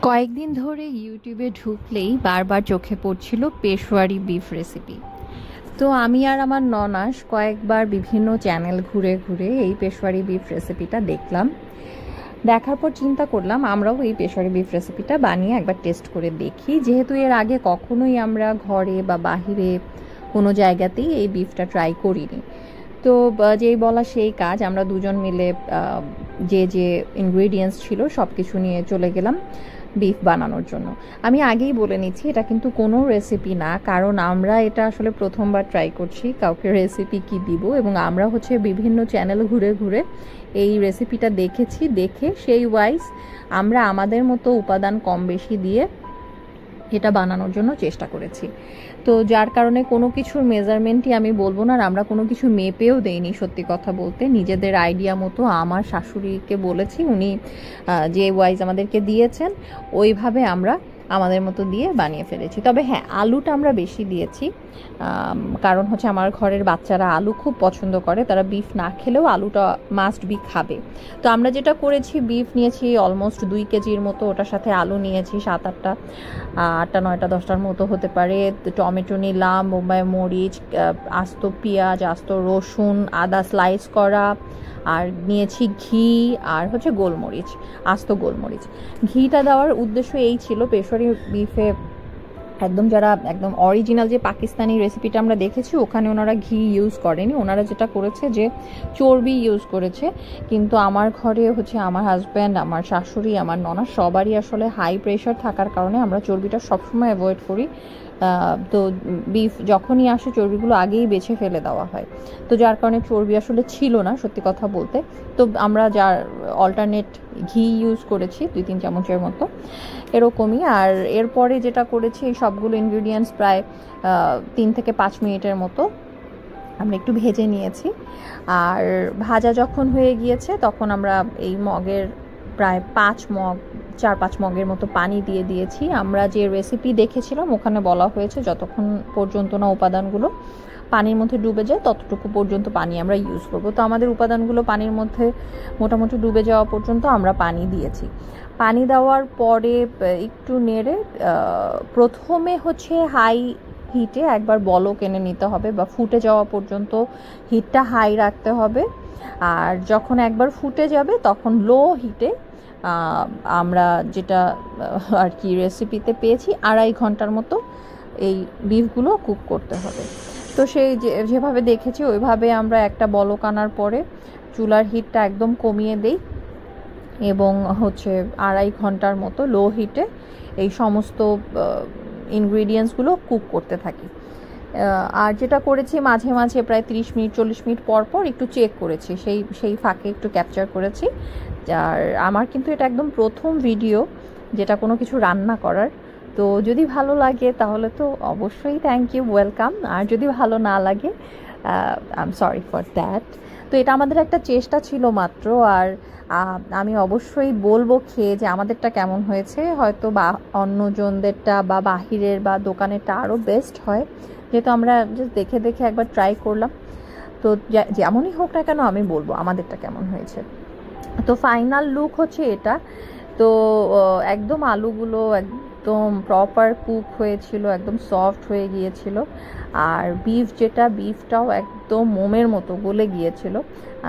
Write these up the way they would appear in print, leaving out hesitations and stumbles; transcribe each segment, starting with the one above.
কয়েকদিন ধরে ইউটিউবে ঢুকলেই বারবার চোখে পড়ছিল পেশোয়ারি বিফ রেসিপি। তো আমি আর আমার ননাস কয়েকবার বিভিন্ন চ্যানেল ঘুরে ঘুরে এই পেশোয়ারি বিফ রেসিপিটা দেখলাম। দেখার পর চিন্তা করলাম আমরাও এই পেশোয়ারি বিফ রেসিপিটা বানিয়ে একবার টেস্ট করে দেখি, যেহেতু এর আগে কখনোই আমরা ঘরে বা বাহিরে কোনো জায়গাতেই এই বিফটা ট্রাই করিনি। তো যেই বলা সেই কাজ, আমরা দুজন মিলে যে যে ইনগ্রেডিয়েন্টস ছিল সব কিছু নিয়ে চলে গেলাম বিফ বানানোর জন্য। আমি আগেই বলে নিচ্ছি, এটা কিন্তু কোনো রেসিপি না, কারণ আমরা এটা আসলে প্রথমবার ট্রাই করছি কাউকে রেসিপি কি দিব, এবং আমরা হচ্ছে বিভিন্ন চ্যানেল ঘুরে ঘুরে এই রেসিপিটা দেখেছি, দেখে সেই ওয়াইজ আমরা আমাদের মতো উপাদান কম বেশি দিয়ে এটা বানানোর জন্য চেষ্টা করেছি। তো যার কারণে কোনো কিছুর মেজারমেন্টই আমি বলবো না, আর আমরা কোনো কিছু মেপেও দেইনি। সত্যি কথা বলতে নিজেদের আইডিয়া মতো আমার শাশুড়িকে বলেছি, উনি যে ওয়াইজ আমাদেরকে দিয়েছেন ওইভাবে আমরা আমাদের মতো দিয়ে বানিয়ে ফেলেছি। তবে হ্যাঁ, আলুটা আমরা বেশি দিয়েছি, কারণ হচ্ছে আমার ঘরের বাচ্চারা আলু খুব পছন্দ করে, তারা বিফ না খেলেও আলুটা মাস্ট বি খাবে। তো আমরা যেটা করেছি, বিফ নিয়েছি অলমোস্ট 2 কেজির মতো, ওটার সাথে আলু নিয়েছি 7-8টা, 8টা 9টা 10টার মতো হতে পারে। টমেটো নিলাম, বোম্বাই মরিচ, আস্ত পেঁয়াজ, আস্ত রসুন, আদা স্লাইস করা, আর নিয়েছি ঘি, আর হচ্ছে গোলমরিচ, আস্ত গোলমরিচ। ঘিটা দেওয়ার উদ্দেশ্য এই ছিল, পেশোয়ারি বিফে একদম যারা একদম অরিজিনাল যে পাকিস্তানি রেসিপিটা আমরা দেখেছি ওখানে ওনারা ঘি ইউজ করেনি, ওনারা যেটা করেছে যে চর্বি ইউজ করেছে। কিন্তু আমার ঘরে হচ্ছে আমার হাজব্যান্ড, আমার শাশুড়ি, আমার ননা সবারই আসলে হাই প্রেশার থাকার কারণে আমরা চর্বিটা সবসময় অ্যাভয়েড করি। তো বিফ যখনই আসে চর্বিগুলো আগেই বেছে ফেলে দেওয়া হয়, তো যার কারণে চর্বি আসলে ছিল না সত্যি কথা বলতে। তো আমরা যার অল্টারনেট ঘি ইউজ করেছি 2-3 চামচের মতো এরকমই। আর এরপরে যেটা করেছি, এই সবগুলো ইনগ্রিডিয়েন্টস প্রায় 3 থেকে 5 মিনিটের মতো আমরা একটু ভেজে নিয়েছি। আর ভাজা যখন হয়ে গিয়েছে তখন আমরা এই মগের প্রায় 4-5 মগের মতো পানি দিয়ে দিয়েছি। আমরা যে রেসিপি দেখেছিলাম ওখানে বলা হয়েছে যতক্ষণ পর্যন্ত না উপাদানগুলো পানির মধ্যে ডুবে যায় ততটুকু পর্যন্ত পানি আমরা ইউজ করব। তো আমাদের উপাদানগুলো পানির মধ্যে মোটামুটি ডুবে যাওয়া পর্যন্ত আমরা পানি দিয়েছি। পানি দেওয়ার পরে একটু নেড়ে প্রথমে হচ্ছে হাই হিটে একবার বলক এনে নিতে হবে, বা ফুটে যাওয়া পর্যন্ত হিটটা হাই রাখতে হবে। আর যখন একবার ফুটে যাবে তখন লো হিটে আমরা যেটা আর কি রেসিপিতে পেয়েছি 2.5 ঘন্টার মতো এই বিফগুলো কুক করতে হবে। তো সেই যেভাবে দেখেছি ওইভাবে আমরা একটা বলক আনার পরে চুলার হিটটা একদম কমিয়ে দেই এবং হচ্ছে 2.5 ঘন্টার মতো লো হিটে এই সমস্ত ইনগ্রিডিয়েন্টসগুলো কুক করতে থাকি। আর যেটা করেছি, মাঝে মাঝে প্রায় 30 মিনিট 40 মিনিট পর পর একটু চেক করেছি, সেই ফাঁকে একটু ক্যাপচার করেছি। আর আমার কিন্তু এটা একদম প্রথম ভিডিও যেটা কোনো কিছু রান্না করার। তো যদি ভালো লাগে তাহলে তো অবশ্যই থ্যাংক ইউ, ওয়েলকাম। আর যদি ভালো না লাগে I am sorry for that. তো এটা আমাদের একটা চেষ্টা ছিল মাত্র। আর আমি অবশ্যই বলবো খেয়ে যে আমাদেরটা কেমন হয়েছে। হয়তো বা অন্যজনদেরটা বা বাহিরের বা দোকানেরটা আরও বেস্ট হয়, যেহেতু আমরা জাস্ট দেখে দেখে একবার ট্রাই করলাম। তো যেমনই হোক না কেন আমি বলবো আমাদেরটা কেমন হয়েছে। তো ফাইনাল লুক হচ্ছে এটা। তো একদম আলুগুলো একদম প্রপার কুক হয়েছিল, একদম সফট হয়ে গিয়েছিল। আর বিফটাও একদম মোমের মতো গলে গিয়েছিল।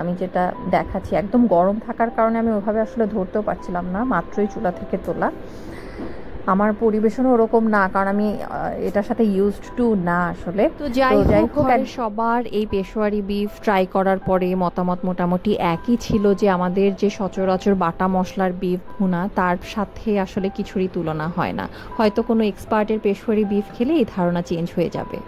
আমি যেটা দেখাচ্ছি, একদম গরম থাকার কারণে আমি ওইভাবে আসলে ধরতেও পারছিলাম না, মাত্রই চুলা থেকে তোলা। আমার পরিবেশনও ওরকম না, কারণ আমি এটার সাথে ইউজড টু না আসলে। তো যাই হোক, সবার এই পেশোয়ারি বিফ ট্রাই করার পরে মতামত মোটামুটি একই ছিল যে আমাদের যে সচরাচর বাটা মশলার বিফ ভুনা তার সাথে আসলে কিছুরই তুলনা হয় না। হয়তো কোনো এক্সপার্টের পেশোয়ারি বিফ খেলে এই ধারণা চেঞ্জ হয়ে যাবে।